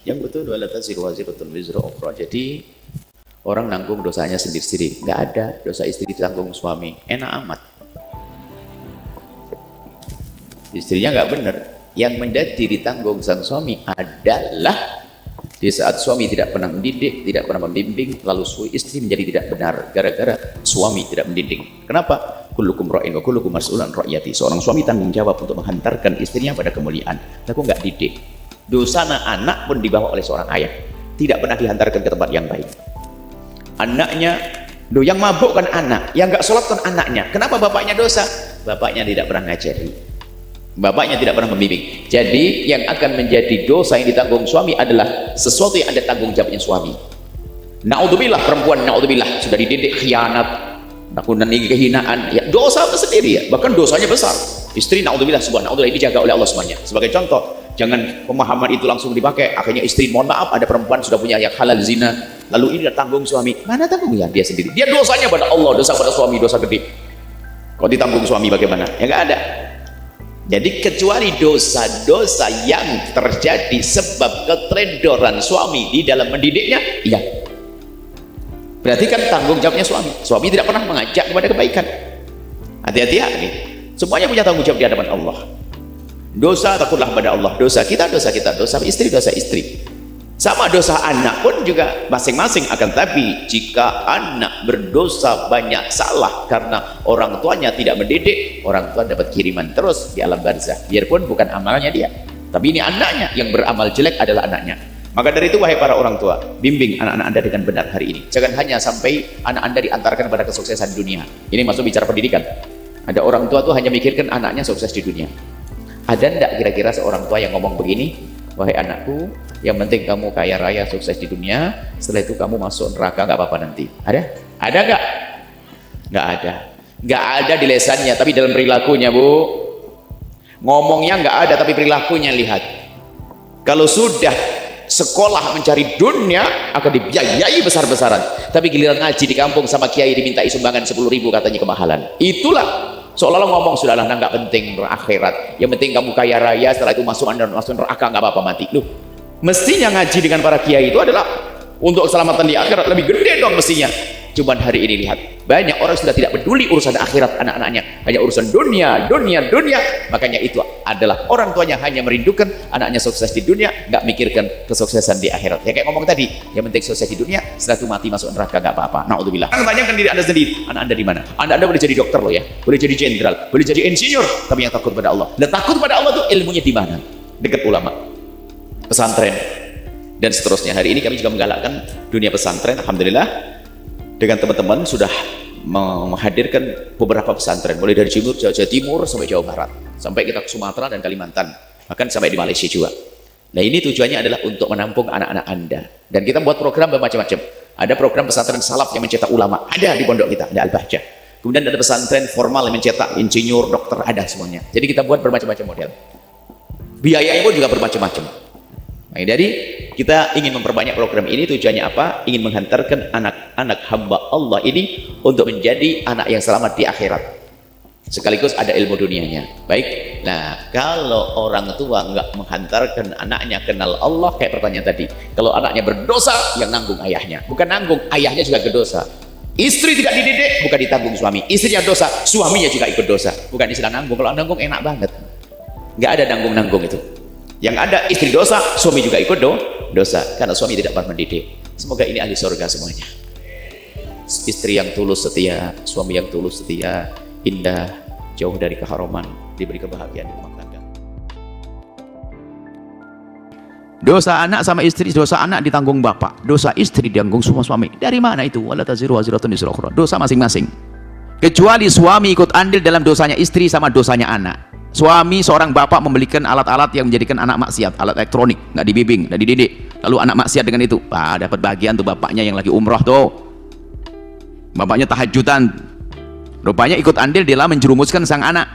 Yang betul wala taziru waziratun wizra ukhra. Jadi orang nanggung dosanya sendiri-sendiri. Nggak ada dosa istri ditanggung suami. Enak amat. Istrinya nggak benar. Yang menjadi ditanggung sang suami adalah di saat suami tidak pernah mendidik, tidak pernah membimbing, lalu istri menjadi tidak benar gara-gara suami tidak mendidik. Kenapa? Kullukum ra'in wa kullukum mas'ulan ra'yati. Seorang suami tanggung jawab untuk menghantarkan istrinya pada kemuliaan. Tapi nggak didik. Dosa anak pun dibawa oleh seorang ayah. Tidak pernah dihantarkan ke tempat yang baik. Anaknya, yang mabuk kan anak, yang nggak sholat kan anaknya. Kenapa bapaknya dosa? Bapaknya tidak pernah ngajari. Bapaknya tidak pernah membimbing. Jadi yang akan menjadi dosa yang ditanggung suami adalah sesuatu yang ada tanggung jawabnya suami. Naudzubillah, perempuan naudzubillah sudah dididik khianat, takutan ini kehinaan, ya dosa sendiri ya, bahkan dosanya besar. Istri naudzubillah, subhanallah, dijaga oleh Allah semuanya. Sebagai contoh, jangan pemahaman itu langsung dipakai. Akhirnya istri, mohon maaf, ada perempuan sudah punya yang halal zina, lalu ini tanggung suami. Mana tanggungnya? Dia sendiri. Dia dosanya pada Allah, dosa pada suami, dosa gede. Kalau ditanggung suami bagaimana? Ya nggak ada. Jadi kecuali dosa-dosa yang terjadi sebab keteledoran suami di dalam mendidiknya, iya. Berarti kan tanggung jawabnya suami. Suami tidak pernah mengajak kepada kebaikan. Hati-hati ya. Semuanya punya tanggung jawab di hadapan Allah. Dosa takutlah pada Allah. Dosa kita, dosa istri, dosa istri. Sama dosa anak pun juga masing-masing. Akan tapi jika anak berdosa banyak salah karena orang tuanya tidak mendidik, orang tua dapat kiriman terus di alam barzah. Biarpun bukan amalnya dia, tapi ini anaknya yang beramal jelek adalah anaknya. Maka dari itu wahai para orang tua, bimbing anak-anak Anda dengan benar hari ini. Jangan hanya sampai anak Anda diantarkan pada kesuksesan dunia. Ini masuk bicara pendidikan. Ada orang tua tuh hanya mikirkan anaknya sukses di dunia. Ada enggak kira-kira seorang tua yang ngomong begini? Wahai anakku, yang penting kamu kaya raya sukses di dunia, setelah itu kamu masuk neraka nggak apa-apa nanti. Ada? Ada nggak? Nggak ada. Nggak ada di lesannya, tapi dalam perilakunya, Bu. Ngomongnya nggak ada, tapi perilakunya lihat. Kalau sudah sekolah mencari dunia akan dibiayai besar-besaran, tapi giliran ngaji di kampung sama kiai dimintai sumbangan 10.000 katanya kemahalan. Itulah seolah-olah ngomong sudahlah nggak penting akhirat, yang penting kamu kaya raya, setelah itu masuk neraka nggak apa-apa mati. Loh, mestinya ngaji dengan para kiai itu adalah untuk keselamatan di akhirat, lebih gede dong mestinya. Cuman hari ini lihat, banyak orang sudah tidak peduli urusan akhirat anak-anaknya, hanya urusan dunia. Makanya itu adalah orang tuanya hanya merindukan anaknya sukses di dunia, nggak mikirkan kesuksesan di akhirat. Ya kayak ngomong tadi, yang penting sukses di dunia, setelah itu mati masuk neraka nggak apa-apa. Naudzubillah. Tanyakan diri Anda sendiri, anak Anda di mana? Anda boleh jadi dokter loh ya, boleh jadi jenderal, boleh jadi insinyur, tapi yang takut pada Allah. Dan takut pada Allah tuh ilmunya di mana? Dekat ulama, pesantren, dan seterusnya. Hari ini kami juga menggalakkan dunia pesantren. Alhamdulillah, dengan teman-teman sudah menghadirkan beberapa pesantren, mulai dari Jawa Timur sampai Jawa Barat, sampai kita ke Sumatera dan Kalimantan, bahkan sampai di Malaysia juga. Nah, ini tujuannya adalah untuk menampung anak-anak Anda. Dan kita buat program bermacam-macam. Ada program pesantren salaf yang mencetak ulama, ada di pondok kita, ada Al-Bahjah. Kemudian ada pesantren formal yang mencetak insinyur, dokter, ada semuanya. Jadi kita buat bermacam-macam model. Biayanya pun juga bermacam-macam. Nah, jadi kita ingin memperbanyak program ini, tujuannya apa? Ingin menghantarkan anak-anak hamba Allah ini untuk menjadi anak yang selamat di akhirat, sekaligus ada ilmu dunianya. Baik, nah kalau orang tua nggak menghantarkan anaknya kenal Allah, kayak pertanyaan tadi, kalau anaknya berdosa, yang nanggung ayahnya, bukan nanggung, ayahnya juga berdosa. Istri tidak dididik, bukan ditanggung suami. Istrinya dosa, suaminya juga ikut dosa, bukan istilah nanggung. Kalau nanggung enak banget, nggak ada nanggung-nanggung itu. Yang ada istri dosa, suami juga ikut dosa, karena suami tidak pernah mendidik. Semoga ini ahli surga semuanya. Istri yang tulus setia, suami yang tulus setia, indah, jauh dari keharaman, diberi kebahagiaan di rumah tangga. Dosa anak sama istri, dosa anak ditanggung bapak, dosa istri ditanggung semua suami. Dari mana itu? Wala taziru waziratun wizra ukhra. Dosa masing-masing. Kecuali suami ikut andil dalam dosanya istri sama dosanya anak. Suami seorang bapak membelikan alat-alat yang menjadikan anak maksiat, alat elektronik, nggak dibimbing, nggak dididik, lalu anak maksiat dengan itu, dapat bagian tuh bapaknya yang lagi umroh tuh, bapaknya tahajudan, rupanya ikut andil dalam menjerumuskan sang anak,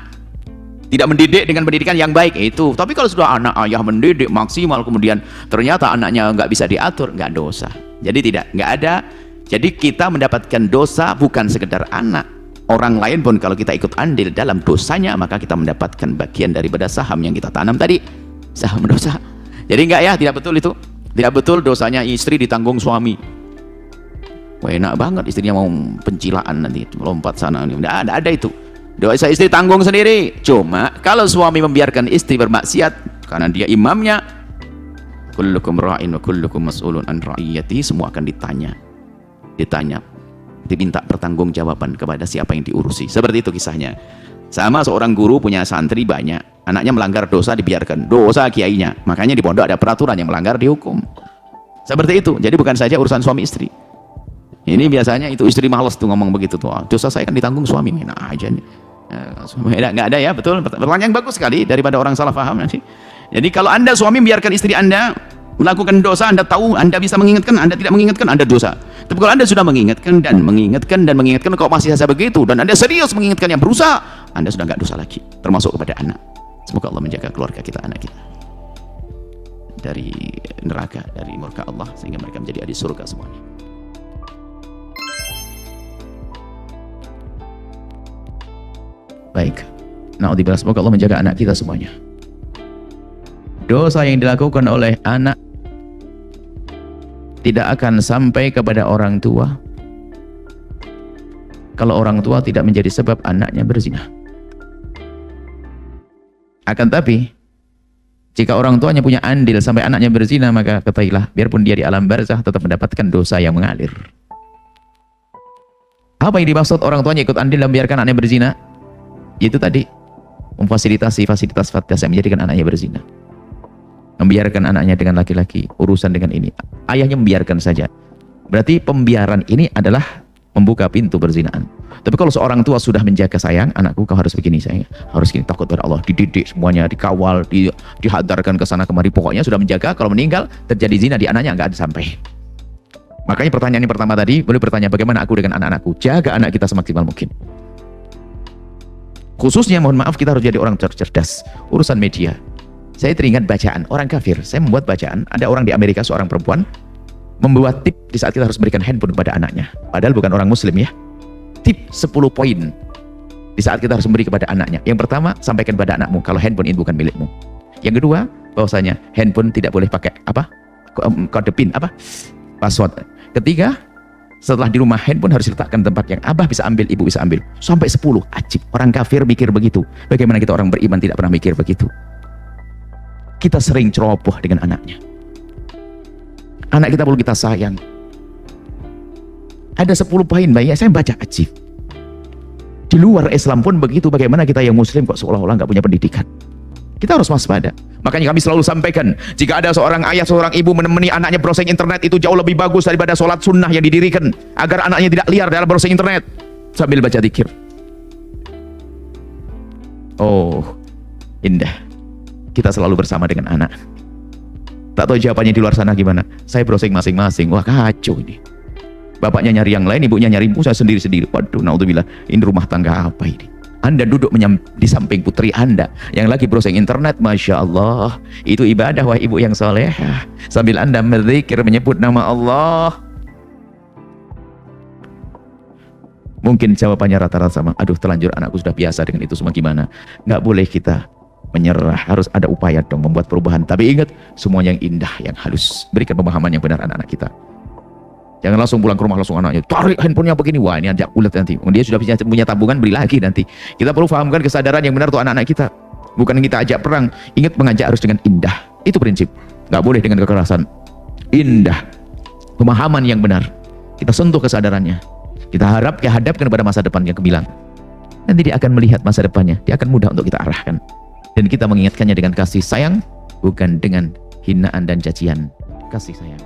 tidak mendidik dengan pendidikan yang baik itu. Tapi kalau sudah anak ayah mendidik maksimal, kemudian ternyata anaknya nggak bisa diatur, nggak dosa. Jadi nggak ada. Jadi kita mendapatkan dosa bukan sekedar anak. Orang lain pun kalau kita ikut andil dalam dosanya, maka kita mendapatkan bagian daripada saham yang kita tanam tadi, saham dosa. Jadi enggak ya, tidak betul itu. Tidak betul dosanya istri ditanggung suami. Wah, enak banget istrinya mau pencilaan nanti lompat sana. Tidak ada itu. Dosa istri tanggung sendiri. Cuma kalau suami membiarkan istri bermaksiat karena dia imamnya, kullukum ra'in wa kullukum mas'ulun an ra'iyati, semua akan ditanya, diminta pertanggungjawaban kepada siapa yang diurusi. Seperti itu kisahnya. Sama seorang guru punya santri banyak, anaknya melanggar dosa dibiarkan, dosa kiainya, makanya di pondok ada peraturan yang melanggar dihukum. Seperti itu. Jadi bukan saja urusan suami istri. Ini biasanya itu istri malas tuh ngomong begitu tuh, dosa saya kan ditanggung suami. Nah aja nih. Nggak ada ya, betul. Pertanyaan bagus sekali daripada orang salah paham nanti. Jadi kalau Anda suami biarkan istri Anda melakukan dosa, Anda tahu, Anda bisa mengingatkan, Anda tidak mengingatkan, Anda dosa. Tapi kalau Anda sudah mengingatkan dan mengingatkan, kalau masih saja begitu dan Anda serius mengingatkan yang berusaha, Anda sudah nggak dosa lagi, termasuk kepada anak. Semoga Allah menjaga keluarga kita, anak kita dari neraka, dari murka Allah, sehingga mereka menjadi ahli surga semuanya. Baik, naudzubillah, semoga Allah menjaga anak kita semuanya. Dosa yang dilakukan oleh anak tidak akan sampai kepada orang tua kalau orang tua tidak menjadi sebab anaknya berzina. Akan tapi jika orang tuanya punya andil sampai anaknya berzina, maka ketahuilah biarpun dia di alam barzah tetap mendapatkan dosa yang mengalir. Apa yang dimaksud orang tuanya ikut andil dan biarkan anaknya berzina? Itu tadi, memfasilitasi fasilitas yang menjadikan anaknya berzina, membiarkan anaknya dengan laki-laki, urusan dengan ini, ayahnya membiarkan saja. Berarti pembiaran ini adalah membuka pintu berzinaan. Tapi kalau seorang tua sudah menjaga, sayang anakku kau harus begini, sayang harus gini, takut pada Allah, dididik semuanya, dikawal, dihadarkan ke sana kemari, pokoknya sudah menjaga, kalau meninggal terjadi zina di anaknya nggak ada sampai. Makanya pertanyaan yang pertama tadi boleh bertanya, bagaimana aku dengan anak-anakku? Jaga anak kita semaksimal mungkin. Khususnya mohon maaf, kita harus jadi orang cerdas. Urusan media, saya teringat bacaan orang kafir. Saya membuat bacaan, ada orang di Amerika, seorang perempuan membuat tip di saat kita harus berikan handphone kepada anaknya, padahal bukan orang muslim ya. Tip 10 poin di saat kita harus memberi kepada anaknya. Yang pertama, sampaikan pada anakmu kalau handphone ini bukan milikmu. Yang kedua, bahwasanya handphone tidak boleh pakai kode PIN, password. Ketiga, setelah di rumah handphone harus diletakkan tempat yang abah bisa ambil, ibu bisa ambil. Sampai 10. Ajib, orang kafir mikir begitu. Bagaimana kita orang beriman tidak pernah mikir begitu? Kita sering ceroboh dengan anaknya. Anak kita perlu kita sayang. Ada 10 poin, banyak saya baca, ajib. Di luar Islam pun begitu, bagaimana kita yang muslim kok seolah-olah nggak punya pendidikan? Kita harus waspada. Makanya kami selalu sampaikan, jika ada seorang ayah, seorang ibu menemani anaknya browsing internet, itu jauh lebih bagus daripada sholat sunnah yang didirikan, agar anaknya tidak liar dalam browsing internet sambil baca zikir. Oh, indah. Kita selalu bersama dengan anak. Tak tahu jawabannya di luar sana gimana. Saya browsing masing-masing. Wah, kacau ini. Bapaknya nyari yang lain, ibunya nyari saya sendiri-sendiri. Waduh, naudzubillah, ini rumah tangga apa ini? Anda duduk di samping putri Anda yang lagi browsing internet, Masya Allah, itu ibadah, wah ibu yang solehah. Sambil Anda berzikir menyebut nama Allah. Mungkin jawabannya rata-rata sama, aduh terlanjur anakku sudah biasa dengan itu semua, gimana? Nggak boleh kita menyerah, harus ada upaya dong membuat perubahan. Tapi ingat, semuanya yang indah, yang halus. Berikan pemahaman yang benar anak-anak kita. Jangan langsung pulang ke rumah langsung anaknya tarik handphonenya begini, wah ini ajak ulet nanti. Dia sudah punya tabungan, beli lagi nanti. Kita perlu fahamkan kesadaran yang benar untuk anak-anak kita. Bukan kita ajak perang. Ingat, mengajak harus dengan indah. Itu prinsip. Nggak boleh dengan kekerasan. Indah. Pemahaman yang benar. Kita sentuh kesadarannya. Kita hadapkan kepada masa depan yang gemilang. Nanti dia akan melihat masa depannya. Dia akan mudah untuk kita arahkan. Dan kita mengingatkannya dengan kasih sayang, bukan dengan hinaan dan cacian. Kasih sayang.